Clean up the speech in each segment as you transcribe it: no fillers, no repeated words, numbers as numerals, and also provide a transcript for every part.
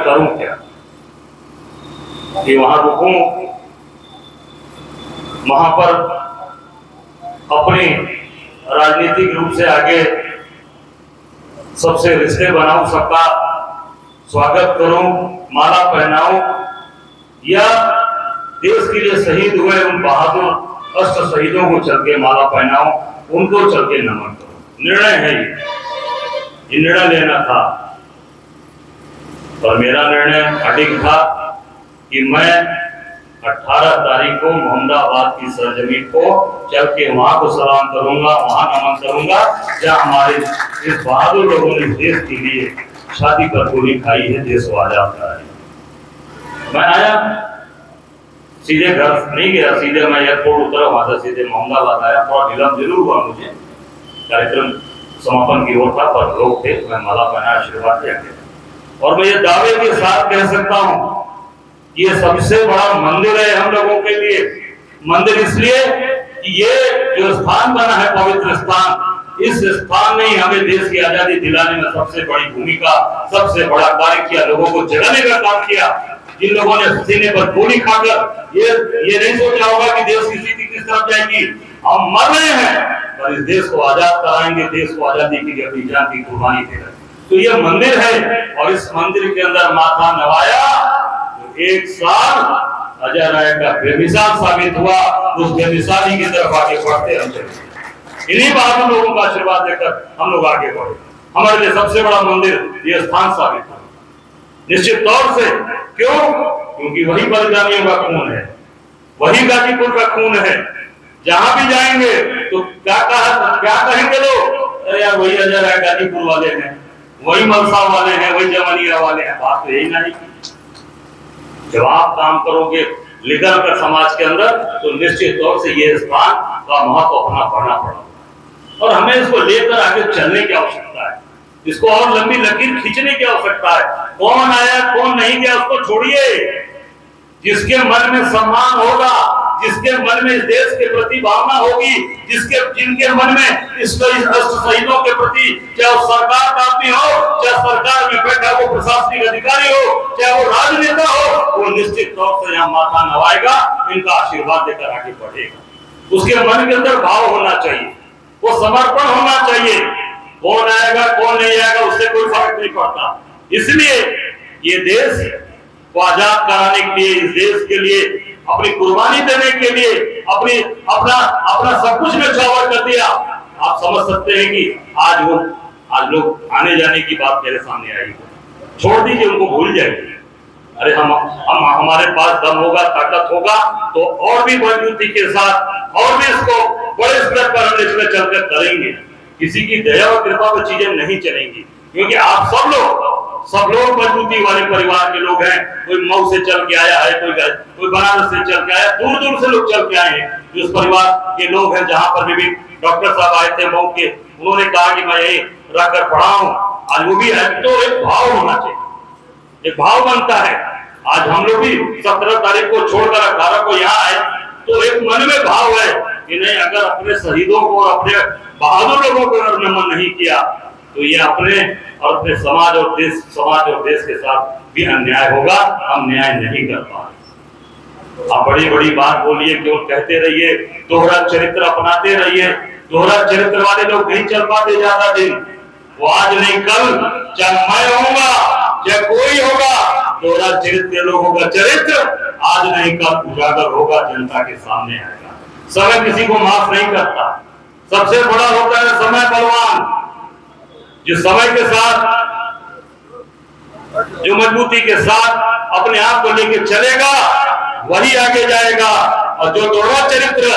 करूं क्या, कि वहां रुकूं, वहां पर अपने राजनीतिक रूप से आगे सबसे रिश्ते बनाऊं, सबका स्वागत करूं, माला पहनाऊं, या देश के लिए शहीद हुए उन बहादुर अष्ट शहीदों को चल के माला पहनाऊं, उनको चल के नमन करूं। निर्णय है ये निर्णय लेना था। और मेरा निर्णय अडिग था कि मैं 18 तारीख को मोहम्मदाबाद की सरजमीन को चल के वहां को सलाम करूंगा, वहां नमन करूंगा, जहां हमारे इस बहादुर लोगों ने देश के लिए शादी पर गोली खाई है, देश को आजाद कराया। मैं आया, सीधे घर नहीं गया, सीधे मैं एयरपोर्ट उतरा, वहां से सीधे मोहम्मदाबाद आया। थोड़ा विलंब जरूर हुआ मुझे, कार्यक्रम समापन की ओर था, पर लोग थे, मैं माला पहना, आशीर्वाद लिया गया। और मैं ये दावे के साथ कह सकता हूं कि ये सबसे बड़ा मंदिर है हम लोगों के लिए। मंदिर इसलिए कि ये जो स्थान बना है, पवित्र स्थान, इस स्थान ने हमें देश की आजादी दिलाने में सबसे बड़ी भूमिका, सबसे बड़ा कार्य किया, लोगों को जगाने का काम किया। जिन लोगों ने सीने पर गोली खाकर ये नहीं सोचा होगा कि देश की स्थिति किस तरफ जाएगी, हम मर रहे हैं पर इस देश को आजाद कराएंगे, देश को आजादी के लिए अपनी जान की कुर्बानी दे रहे हैं। तो ये मंदिर है, और इस मंदिर के अंदर माथा नवाया तो 1 साल अजय राय का बेमिसाल साबित हुआ। उस बेमिसाली की तरफ आगे बढ़ते हम चले। इन्हीं बहादुर लोगों का आशीर्वाद लेकर हम लोग आगे बढ़े। हमारे लिए सबसे बड़ा मंदिर ये स्थान साबित हुआ, निश्चित तौर से। क्यों? क्योंकि वही बलिदानियों का खून है, वही गाजीपुर का खून है। जहां भी जाएंगे तो क्या कहेंगे लोग? अरे यार, वही अजय राय गाजीपुर वाले हैं, वही मलसा वाले हैं, वही जमनिया वाले हैं। बात तो यही नहीं। जब आप काम करोगे लेकर कर समाज के अंदर, तो निश्चित तौर से ये स्थान का महत्व अपना बढ़ना पड़ा। और हमें इसको लेकर आगे चलने की आवश्यकता है, इसको और लंबी लकीर खींचने की आवश्यकता है। कौन आया कौन नहीं गया उसको छोड़िए, जिसके मन में सम्मान होगा, जिसके मन में इस देश के प्रति भावना होगी, जिनके मन में इस शहीदों के प्रति, चाहे वो सरकार का आदमी हो, चाहे सरकार में बैठा वो प्रशासनिक अधिकारी हो, चाहे वो राजनेता हो, वो निश्चित तौर से यहाँ माथा नवाएगा, इनका आशीर्वाद देकर आगे बढ़ेगा। उसके मन के अंदर भाव होना चाहिए, वो समर्पण होना चाहिए। कौन आएगा कौन नहीं आएगा उससे कोई फर्क नहीं पड़ता। इसलिए ये देश को आजाद कराने के लिए, इस देश के लिए अपनी कुर्बानी देने के लिए अपना सब कुछ न्यौछावर कर दिया। आप समझ सकते हैं कि आज लोग आने जाने की बात मेरे सामने आई, छोड़ दीजिए, उनको भूल जाइए। अरे हम हमारे पास दम होगा, ताकत होगा तो और भी मजबूती के साथ और भी इसको बड़े स्तर पर हम इसमें चलकर करेंगे। किसी की दया और कृपा पर चीजें नहीं चलेंगी, क्योंकि आप सब लोग मजबूती वाले परिवार के लोग हैं। कोई मऊ से चल के आया है, कोई बनारस से चल के आया, दूर दूर से लोग चल के आए हैं। जो उस परिवार के लोग हैं, जहां पर भी डॉक्टर साहब आए थे मऊ के, उन्होंने कहा कि मैं यही रहकर पढ़ा हूँ, आज वो भी है। तो एक भाव होना चाहिए, एक भाव बनता है। आज हम लोग भी 17 तारीख को छोड़कर 18 को यहाँ आए, तो एक मन में भाव है कि नहीं, अगर अपने शहीदों को और अपने बहादुर लोगों को अगर नमन नहीं किया तो ये अपने और अपने समाज और देश के साथ भी अन्याय होगा। हम न्याय नहीं कर पाए। आप बड़ी बड़ी बात बोलिए, केवल कहते रहिए, दोहरा चरित्र अपनाते रहिए। दोहरा चरित्र वाले लोग नहीं चल पाते ज्यादा दिन। वो आज नहीं कल, चाहे मैं होगा चाहे कोई होगा, दोहरा चरित्र लोगों का चरित्र आज नहीं कल उजागर होगा, जनता के सामने आएगा। समय किसी को माफ नहीं करता। सबसे बड़ा होता है समय बलवान, जो समय के साथ, जो मजबूती के साथ अपने आप को लेकर चलेगा वही आगे जाएगा, और जो दोहरा चरित्र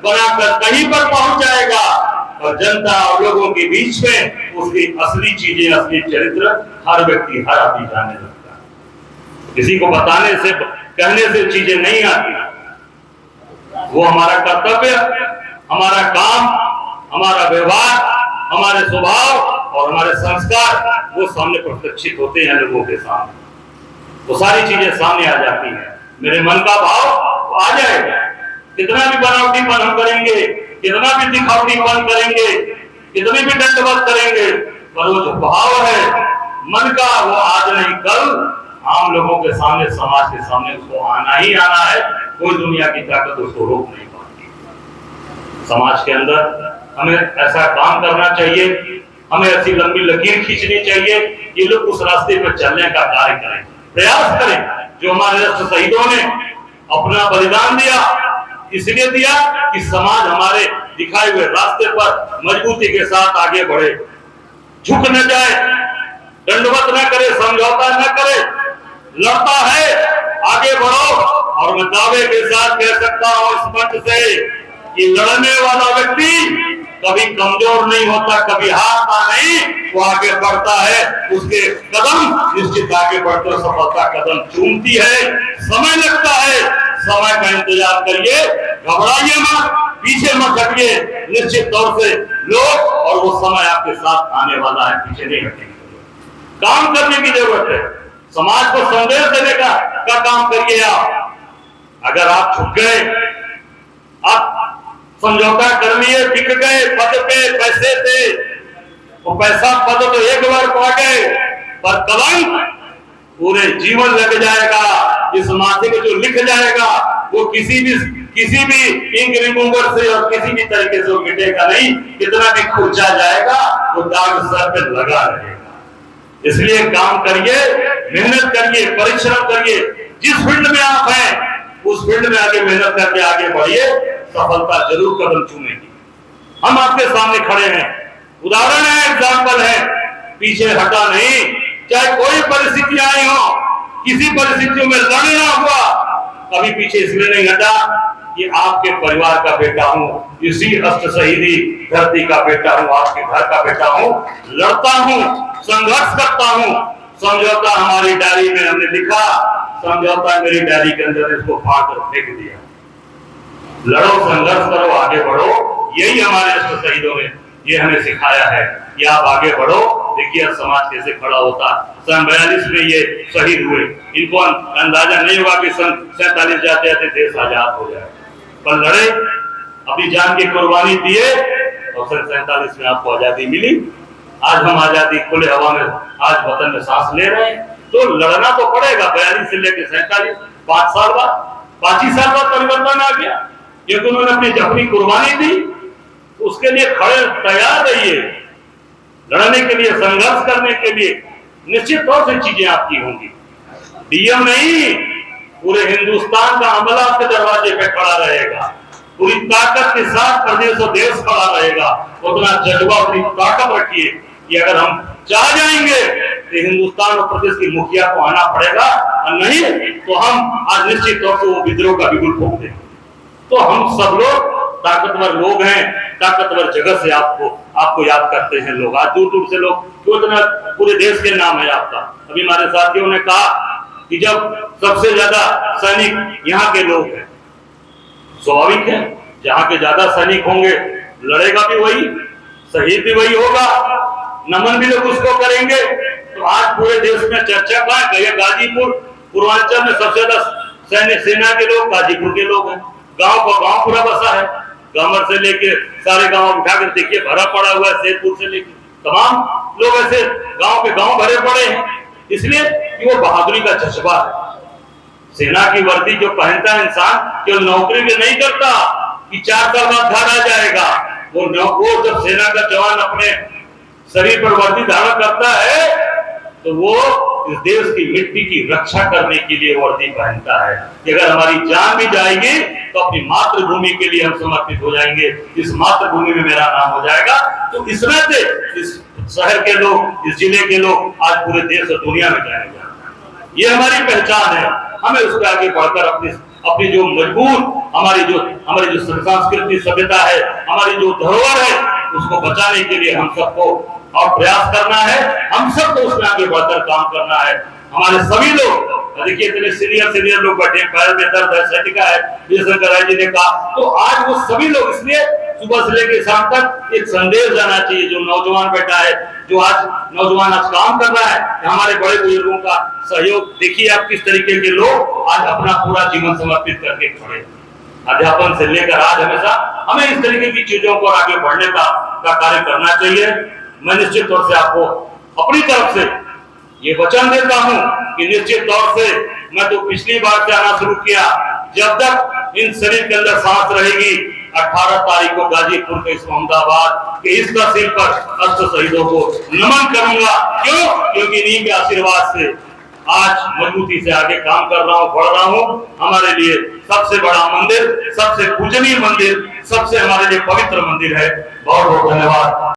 बनाकर कहीं पर पहुंच जाएगा और जनता और लोगों के बीच में उसकी असली चीजें, असली चरित्र हर व्यक्ति, हर आदमी जानने लगता है। किसी को बताने से, कहने से चीजें नहीं आती। वो हमारा कर्तव्य, हमारा काम, हमारा व्यवहार, हमारे स्वभाव और हमारे संस्कार वो सामने प्रदर्शित होते हैं लोगों के सामने। वो सारी चीजें सामने आ जाती हैं। मेरे मन का भाव आ जाएगा। कितना भी बनावटीपन हम करेंगे, कितना भी दिखावटीपन करेंगे, कितनी भी दंडवत करेंगे, पर वो जो भाव है मन का, वो आज नहीं कल आम लोगों के सामने, समाज के सामने उसको आना ही आना है। कोई दुनिया की ताकत उसको रोक नहीं पाती। समाज के अंदर हमें ऐसा काम करना चाहिए, हमें ऐसी लंबी लकीर खींचनी चाहिए, ये लोग उस रास्ते पर चलने का कार्य करें, प्रयास करें। जो हमारे राष्ट्र शहीदों ने अपना बलिदान दिया, इसलिए दिया कि समाज हमारे दिखाए हुए रास्ते पर मजबूती के साथ आगे बढ़े, झुक न जाए, दंडवत न करे, समझौता न करे, लड़ता है, आगे बढ़ो। और मैं दावे के साथ कह सकता हूं इस मंच से कि लड़ने वाला व्यक्ति कभी कमजोर नहीं होता, कभी हारता नहीं, वो आगे बढ़ता है, उसके कदम निश्चित आगे बढ़ते सफलता कदम चूमती है। समय लगता है, समय का इंतजार करिए, घबराइए मत, पीछे मत हटिए, निश्चित तौर से लोग और वो समय आपके साथ आने वाला है, पीछे नहीं हटेंगे। काम करने की जरूरत है, समाज को संदेश देने का काम करिए आप। अगर आप झुक गए, आप समझौता कर लिए, बिक गए पद पे, पैसे पे, वो पैसा पद तो एक बार पा गए, पर कलंक पूरे जीवन लग जाएगा। इस माथे को जो लिख जाएगा वो किसी भी इंक रिमूवर से और किसी भी तरीके से वो मिटेगा नहीं, कितना भी खुर्चा जाएगा वो दाग सर पे लगा रहेगा। इसलिए काम करिए, मेहनत करिए, परिश्रम करिए, जिस फील्ड में आप हैं उस फील्ड में आगे मेहनत करके आगे बढ़िए, सफलता जरूर कदम चूमेगी। हम आपके सामने खड़े हैं, उदाहरण है, एग्जाम्पल है, पीछे हटा नहीं। चाहे कोई परिस्थिति आई हो, किसी परिस्थितियों में लड़ना हुआ, कभी पीछे इसलिए नहीं हटा कि आपके परिवार का बेटा हूं, इसी अष्ट शहीदी धरती का बेटा हूं, आपके घर का बेटा हूं, लड़ता हूं, संघर्ष करता हूं। समझौता हमारी डायरी में हमने लिखा, समझौता मेरी डायरी के अंदर इसको फाड़ कर फेंक दिया। लड़ो, संघर्ष करो, आगे बढ़ो, यही हमारे अष्ट शहीदों ने ये हमें सिखाया है कि आप आगे बढ़ो। देखिए समाज कैसे खड़ा होता। सन 42 में ये शहीद हुए, इनको अंदाजा नहीं हुआ कि सन 47 जाते जाते देश आजाद हो जाए, पर लड़े, अपनी जान की कुर्बानी दिए और सन 47 में आपको आजादी मिली। आज हम आजादी खुले हवा में आज वतन में सांस ले रहे हैं, तो लड़ना तो पड़ेगा। 42 से लेकर 47, 5 साल बाद, 5 ही साल बाद परिवर्तन आ गया, क्योंकि उन्होंने अपनी कुर्बानी दी। उसके लिए खड़े तैयार रहिए, लड़ने के लिए, संघर्ष करने के लिए। निश्चित तौर से चीजें आपकी होंगी, डीएम नहीं, पूरे हिंदुस्तान का अमला आपके दरवाजे पे खड़ा रहेगा, पूरी ताकत के साथ प्रदेश और देश खड़ा रहेगा। उतना जज्बा, अपनी ताकत रखिए कि अगर हम चाह जाएंगे तो हिंदुस्तान और प्रदेश की मुखिया को आना पड़ेगा, और नहीं तो हम आज निश्चित तौर से वो विद्रोह का बिगुल फूंक देंगे। तो हम सब लोग ताकतवर लोग हैं, ताकतवर जगह से आपको याद करते हैं लोग। आज दूर दूर से लोग, क्यों इतना पूरे देश के नाम है आपका। अभी हमारे साथियों ने कहा कि जब सबसे ज्यादा सैनिक यहाँ के लोग हैं, स्वाभाविक है, जहाँ के ज्यादा सैनिक होंगे लड़ेगा भी वही, शहीद भी वही होगा, नमन भी लोग उसको करेंगे। तो आज पूरे देश में चर्चा का है, गाजीपुर पूर्वांचल में सबसे ज्यादा सैन्य सेना के लोग गाजीपुर के लोग हैं। गांव का गांव पूरा बसा है, गांवर से लेके सारे गांव उठाकर देखिए भरा पड़ा हुआ है, शेरपुर से लेके तमाम लोग ऐसे गांव के गांव भरे पड़े हैं। इसलिए कि वो बहादुरी का जज्बा है। सेना की वर्दी जो पहनता है इंसान, केवल नौकरी भी नहीं करता कि 4 साल बाद घर आ जाएगा। वो जब सेना का जवान अपने शरीर पर वर्दी धारण करता है तो वो इस देश की मिट्टी की रक्षा करने के लिए वर्दी पहनता है कि अगर हमारी जान भी जाएगी तो अपनी मातृभूमि के लिए हम समर्पित हो जाएंगे, इस मातृभूमि में मेरा नाम हो जाएगा। तो इस नाते इस शहर के लोग, इस जिले के लोग आज पूरे देश और दुनिया में जाने जाते हैं। ये हमारी पहचान है। हमें उसके आगे बढ़कर अपनी जो मजबूत हमारी जो संस्कृति सभ्यता है, हमारी जो धरोहर है, उसको बचाने के लिए हम सबको और प्रयास करना है। हम सबको उसमें आगे बढ़कर काम करना है। हमारे सभी लोग, देखिए इतने सीनियर लोग बैठे, पैर में दर्द है, सटिका है, जयशंकर राय जी ने कहा, तो आज वो सभी लोग, इसलिए सुबह से लेकर शाम तक एक संदेश जाना चाहिए। जो नौजवान बैठा है, जो आज नौजवान आज काम कर रहा है, हमारे बड़े बुजुर्गों का सहयोग देखिए आप किस तरीके के लोग आज अपना पूरा जीवन समर्पित करके खड़े। अध्यापन से लेकर आज हमेशा हमें इस तरीके की चीजों को आगे बढ़ने का कार्य करना चाहिए। मैं निश्चित तौर से आपको अपनी तरफ से ये वचन देता हूं कि निश्चित तौर से मैं तो पिछली बार से आना शुरू किया, जब तक इन शरीर के अंदर सांस रहेगी 18 तारीख को गाजीपुर के इस मोहम्मदाबाद के इस तहसील पर अस्त्र शहीदों को नमन करूंगा। क्यों? क्योंकि इन्हीं के आशीर्वाद से आज मजबूती से आगे काम कर रहा हूं, बढ़ रहा हूं। हमारे लिए सबसे बड़ा मंदिर, सबसे पूजनीय मंदिर, सबसे हमारे लिए पवित्र मंदिर है। बहुत बहुत धन्यवाद।